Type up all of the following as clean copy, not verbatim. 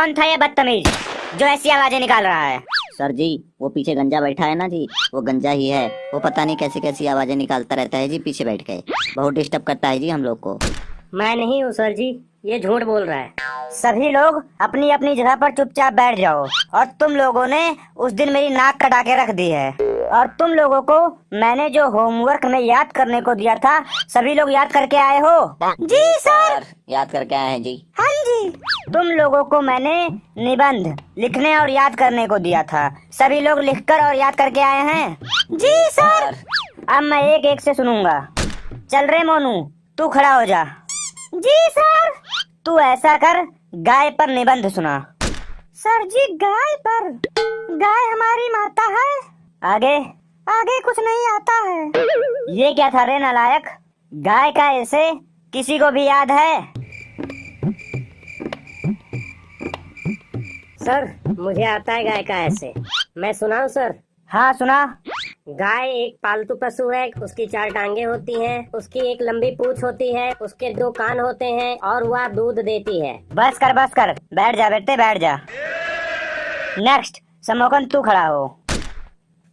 कौन था ये बदतमीज जो ऐसी आवाजें निकाल रहा है? सर जी, वो पीछे गंजा बैठा है ना जी, वो गंजा ही है। वो पता नहीं कैसी कैसी आवाजें निकालता रहता है जी पीछे बैठ के। बहुत डिस्टर्ब करता है जी हम लोग को। मैं नहीं हूँ सर जी, ये झूठ बोल रहा है। सभी लोग अपनी अपनी जगह पर चुपचाप बैठ जाओ। और तुम लोगों ने उस दिन मेरी नाक कटा के रख दी है। और तुम लोगों को मैंने जो होमवर्क में याद करने को दिया था, सभी लोग याद करके आए हो? जी सर। याद करके आए हैं जी। हाँ जी। तुम लोगों को मैंने निबंध लिखने और याद करने को दिया था, सभी लोग लिखकर और याद करके आए हैं? जी सर। अब मैं एक एक से सुनूंगा। चल रे मोनू, तू खड़ा हो जा। जी सर। तू ऐसा कर, गाय पर निबंध सुना। सर जी, गाय पर? गाय हमारी माता है। आगे? आगे कुछ नहीं आता है। ये क्या था रे नालायक? गाय का ऐसे किसी को भी याद है? सर, मुझे आता है गाय का ऐसे। मैं सुनाऊं सर? हाँ सुना। गाय एक पालतू पशु है। उसकी 4 टांगे होती हैं, उसकी एक लंबी पूंछ होती है, उसके 2 कान होते हैं और वह दूध देती है। बस कर, बैठ जा बेटे, बैठ जा। नेक्स्ट, समोकन तू खड़ा हो।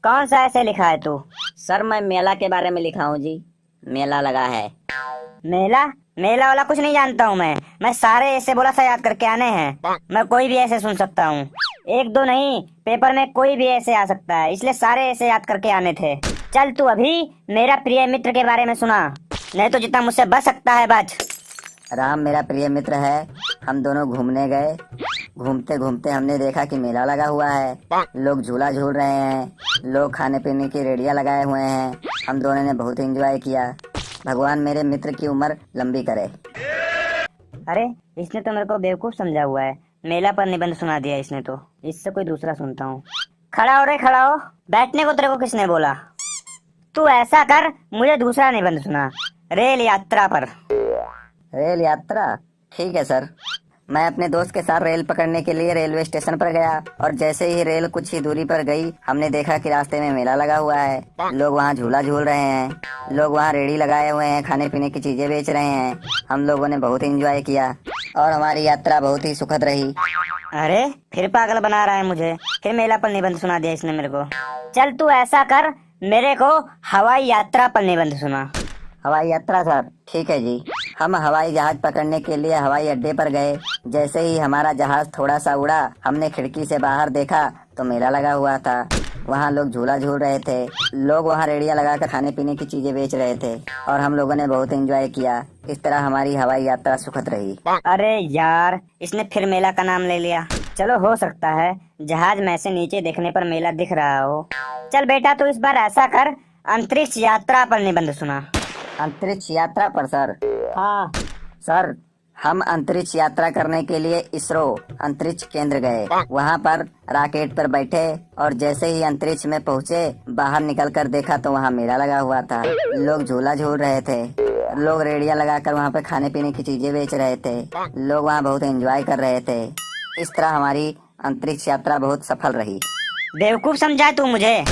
कौन सा ऐसे लिखा है तू? सर, मैं मेला के बारे में लिखा हूँ जी। मेला लगा है। मेला? मेला वाला कुछ नहीं जानता हूँ मैं सारे ऐसे बोला सा याद करके आने हैं। मैं कोई भी ऐसे सुन सकता हूँ, 1 2 नहीं, पेपर में कोई भी ऐसे आ सकता है, इसलिए सारे ऐसे याद करके आने थे। चल तू अभी मेरा प्रिय मित्र के बारे में सुना, नहीं तो जितना मुझसे बच सकता है बच। राम मेरा प्रिय मित्र है। हम दोनों घूमने गए। घूमते घूमते हमने देखा कि मेला लगा हुआ है। लोग झूला झूल रहे हैं, लोग खाने पीने की रेडियां लगाए हुए हैं। हम दोनों ने बहुत एंजॉय किया। भगवान मेरे मित्र की उम्र लंबी करे। अरे इसने तो मेरे को बेवकूफ समझा हुआ है। मेला पर निबंध सुना दिया इसने तो। इससे कोई दूसरा सुनता हूँ। खड़ा हो रे, खड़ा हो। बैठने को तेरे को किसने बोला? तू ऐसा कर, मुझे दूसरा निबंध सुना, रेल यात्रा पर। रेल यात्रा? ठीक है सर। मैं अपने दोस्त के साथ रेल पकड़ने के लिए रेलवे स्टेशन पर गया और जैसे ही रेल कुछ ही दूरी पर गई, हमने देखा कि रास्ते में मेला लगा हुआ है। लोग वहाँ झूला झूल रहे हैं, लोग वहाँ रेडी लगाए हुए हैं, खाने पीने की चीजें बेच रहे हैं। हम लोगों ने बहुत एंजॉय किया और हमारी यात्रा बहुत ही सुखद रही। अरे फिर पागल बना रहा है मुझे, फिर मेला पर निबंध सुना दिया इसने मेरे को। चल तू ऐसा कर, मेरे को हवाई यात्रा पर निबंध सुना। हवाई यात्रा सर? ठीक है जी। हम हवाई जहाज पकड़ने के लिए हवाई अड्डे पर गए। जैसे ही हमारा जहाज थोड़ा सा उड़ा, हमने खिड़की से बाहर देखा तो मेला लगा हुआ था। वहाँ लोग झूला झूल रहे थे, लोग वहाँ रेडियां लगाकर खाने पीने की चीजें बेच रहे थे और हम लोगों ने बहुत एंजॉय किया। इस तरह हमारी हवाई यात्रा सुखद रही। अरे यार, इसने फिर मेला का नाम ले लिया। चलो हो सकता है जहाज में से नीचे देखने पर मेला दिख रहा हो। चल बेटा, तू इस बार ऐसा कर, अंतरिक्ष यात्रा पर निबंध सुना। अंतरिक्ष यात्रा पर सर? हाँ सर, हम अंतरिक्ष यात्रा करने के लिए इसरो अंतरिक्ष केंद्र गए। वहाँ पर रॉकेट पर बैठे और जैसे ही अंतरिक्ष में पहुँचे, बाहर निकलकर देखा तो वहाँ मेला लगा हुआ था। लोग झूला झूल रहे थे, लोग रेडियां लगाकर वहाँ पे खाने पीने की चीजें बेच रहे थे, लोग वहाँ बहुत एंजॉय कर रहे थे। इस तरह हमारी अंतरिक्ष यात्रा बहुत सफल रही। बेवकूफ समझा तू मुझे?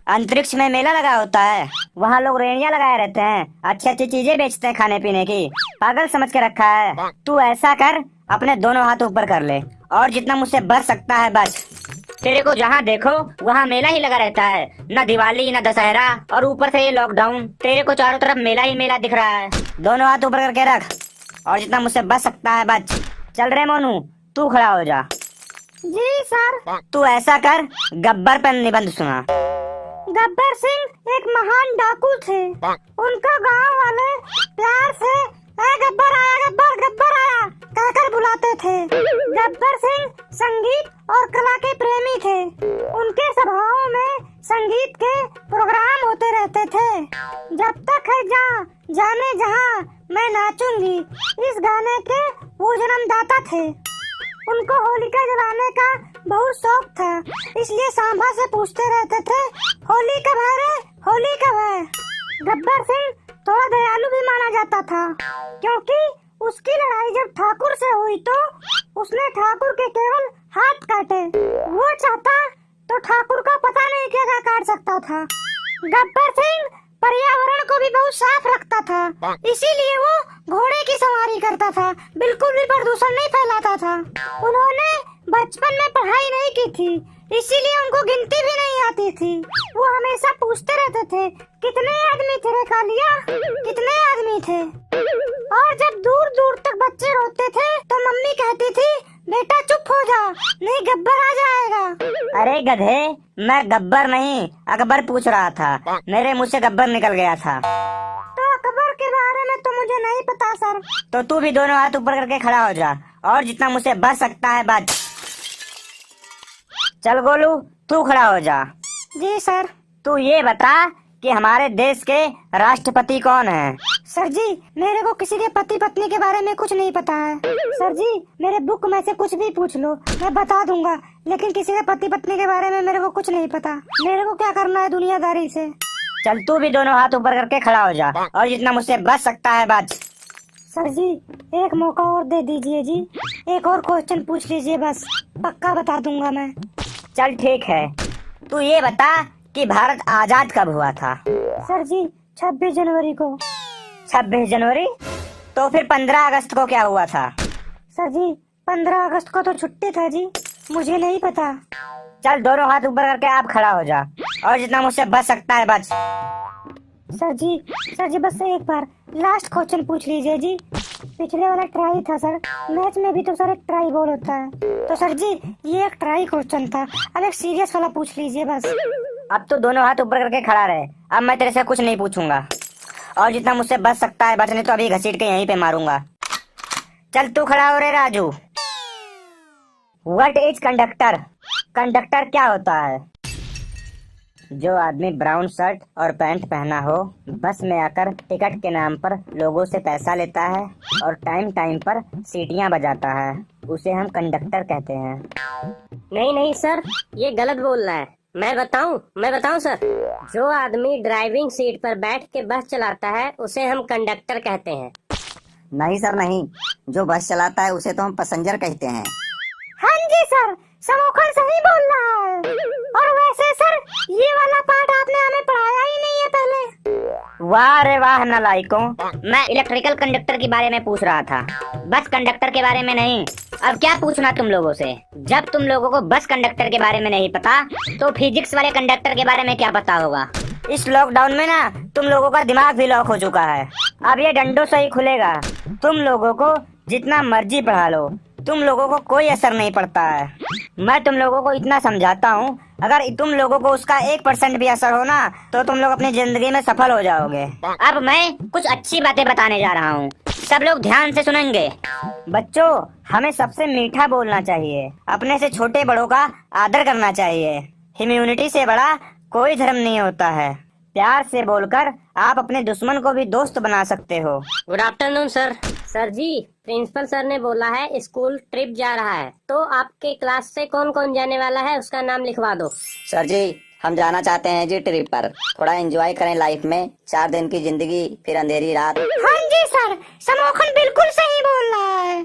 अंतरिक्ष में मेला लगा होता है, वहाँ लोग रेडियां लगाए रहते हैं, अच्छी अच्छी चीजें बेचते हैं खाने पीने की। पागल समझ के रखा है। तू ऐसा कर, अपने दोनों हाथ ऊपर कर ले और जितना मुझसे बच सकता है बच। तेरे को जहाँ देखो वहाँ मेला ही लगा रहता है, न दिवाली न दशहरा, और ऊपर से ये लॉकडाउन। तेरे को चारों तरफ मेला ही मेला दिख रहा है। दोनों हाथ ऊपर करके रख और जितना मुझसे बच सकता है बच। चल रे मोनू, तू खड़ा हो जा। जी सर। तू ऐसा कर, गब्बर पर निबंध सुना। गब्बर सिंह एक महान डाकू थे। उनका गांव वाले प्यार से ए गब्बर आया, गब्बर गब्बर आया कहकर बुलाते थे। गब्बर सिंह संगीत और कला के प्रेमी थे। उनके सभाओं में संगीत के प्रोग्राम होते रहते थे। जब तक है जाने जहां मैं नाचूंगी, इस गाने के वो जन्मदाता थे। उनको होलिका जलाने का बहुत शौक था, इसलिए सांभा से पूछते रहते थे, होली कब है रे, होली कब है। गब्बर सिंह थोड़ा दयालु भी माना जाता था, क्योंकि उसकी लड़ाई जब ठाकुर से हुई तो उसने ठाकुर के केवल हाथ काटे। वो चाहता तो ठाकुर का पता नहीं क्या काट सकता था। गब्बर सिंह पर्यावरण को भी बहुत साफ रखता था, इसीलिए वो घोड़े की सवारी करता था, बिल्कुल भी प्रदूषण नहीं फैलाता था। उन्होंने बचपन में पढ़ाई नहीं की थी, इसीलिए उनको गिनती भी नहीं आती थी। वो हमेशा पूछते रहते थे कितने आदमी थे रे कालिया, कितने आदमी थे। और जब दूर दूर तक बच्चे रोते थे तो मम्मी कहती थी बेटा चुप हो जा, नहीं गब्बर आ जाएगा। अरे गधे, मैं गब्बर नहीं अकबर पूछ रहा था, मेरे मुंह से गब्बर निकल गया था। तो अकबर के बारे में तो मुझे नहीं पता सर। तो तू भी दोनों हाथ ऊपर करके खड़ा हो जा और जितना मुझसे बच सकता है बच। चल गोलू, तू खड़ा हो जा। जी सर। तू ये बता कि हमारे देश के राष्ट्रपति कौन है? सर जी, मेरे को किसी के पति पत्नी के बारे में कुछ नहीं पता है। सर जी, मेरे बुक में से कुछ भी पूछ लो, मैं बता दूंगा, लेकिन किसी के पति पत्नी के बारे में मेरे को कुछ नहीं पता। मेरे को क्या करना है दुनियादारी से। चल तू भी दोनों हाथ ऊपर करके खड़ा हो जा और जितना मुझसे बच सकता है बच। सर जी, एक मौका और दे दीजिए जी, एक और क्वेश्चन पूछ लीजिए, बस पक्का बता दूंगा मैं। चल ठीक है, तू ये बता कि भारत आजाद कब हुआ था? सर जी, 26 जनवरी को। 26 जनवरी? तो फिर 15 अगस्त को क्या हुआ था? सर जी, 15 अगस्त को तो छुट्टी था जी, मुझे नहीं पता। चल दोनों हाथ ऊपर करके आप खड़ा हो जा और जितना मुझसे बच सकता है बच। सर जी बस एक बार लास्ट क्वेश्चन पूछ लीजिए जी। पिछले वाला ट्राई था सर, मैच में भी तो सर एक ट्राई बॉल होता है, तो सर जी ये एक ट्राई क्वेश्चन था, अब एक सीरियस वाला पूछ लीजिए बस। अब तो दोनों हाथ ऊपर करके खड़ा रहे, अब मैं तेरे से कुछ नहीं पूछूंगा और जितना मुझसे बच सकता है बच, नहीं तो अभी घसीट के यहीं पे मारूंगा। चल तू खड़ा हो रे Raju. What is conductor? Conductor क्या होता है? जो आदमी ब्राउन शर्ट और पैंट पहना हो, बस में आकर टिकट के नाम पर लोगों से पैसा लेता है और टाइम टाइम पर सीटियां बजाता है, उसे हम कंडक्टर कहते हैं। नहीं सर, ये गलत बोल रहा है। मैं बताऊं सर, जो आदमी ड्राइविंग सीट पर बैठ के बस चलाता है उसे हम कंडक्टर कहते हैं। नहीं सर नहीं, जो बस चलाता है उसे तो हम पैसेंजर कहते हैं। हाँ जी सर, समोखन सही बोल रहा है। और वैसे सर, ये वाला पार्ट आपने हमें पढ़ाया ही नहीं है पहले। वाह रे वाह नालायकों, मैं इलेक्ट्रिकल कंडक्टर के बारे में पूछ रहा था, बस कंडक्टर के बारे में नहीं। अब क्या पूछना तुम लोगों से? जब तुम लोगों को बस कंडक्टर के बारे में नहीं पता, तो फिजिक्स वाले कंडक्टर के बारे में क्या पता होगा? इस लॉकडाउन में ना तुम लोगों का दिमाग भी लॉक हो चुका है, अब ये डंडों से ही खुलेगा। तुम लोगों को जितना मर्जी पढ़ा लो, तुम लोगों को कोई असर नहीं पड़ता है। मैं तुम लोगों को इतना समझाता हूँ, अगर तुम लोगों को उसका 1% भी असर हो ना, तो तुम लोग अपनी जिंदगी में सफल हो जाओगे। अब मैं कुछ अच्छी बातें बताने जा रहा हूँ, सब लोग ध्यान से सुनेंगे। बच्चों, हमें सबसे मीठा बोलना चाहिए, अपने से छोटे बड़ों का आदर करना चाहिए। ह्यूमैनिटी से बड़ा कोई धर्म नहीं होता है। प्यार से बोलकर आप अपने दुश्मन को भी दोस्त बना सकते हो। Good afternoon sir. सर जी, प्रिंसिपल सर ने बोला है स्कूल ट्रिप जा रहा है, तो आपके क्लास से कौन कौन जाने वाला है उसका नाम लिखवा दो। सर जी, हम जाना चाहते हैं जी ट्रिप पर, थोड़ा एंजॉय करें लाइफ में, 4 दिन की जिंदगी फिर अंधेरी रात। हाँ जी सर, समोखन बिल्कुल सही बोल रहा है।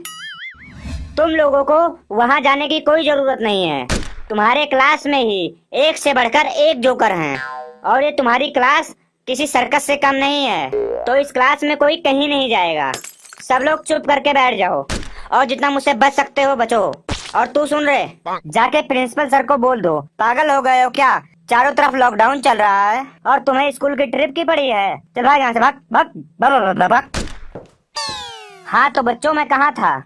तुम लोगों को वहाँ जाने की कोई जरूरत नहीं है, तुम्हारे क्लास में ही एक से बढ़कर एक जोकर हैं, और ये तुम्हारी क्लास किसी सर्कस से कम नहीं है, तो इस क्लास में कोई कहीं नहीं जाएगा। सब लोग चुप करके बैठ जाओ और जितना मुझसे बच सकते हो बचो। और तू सुन रहे, जाके प्रिंसिपल सर को बोल दो, पागल हो गए हो क्या? चारों तरफ लॉकडाउन चल रहा है और तुम्हें स्कूल की ट्रिप की पड़ी है। चल भाग यहाँ से, भाग भाग भाग भाग भाग। हाँ तो बच्चों, मैं कहाँ था?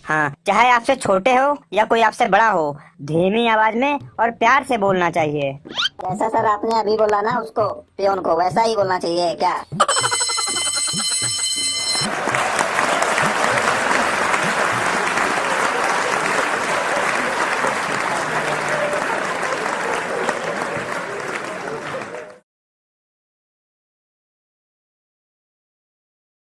हाँ, चाहे आपसे छोटे हो या कोई आपसे बड़ा हो, धीमी आवाज में और प्यार से बोलना चाहिए। जैसा सर आपने अभी बोला ना उसको, पियोन को, वैसा ही बोलना चाहिए क्या?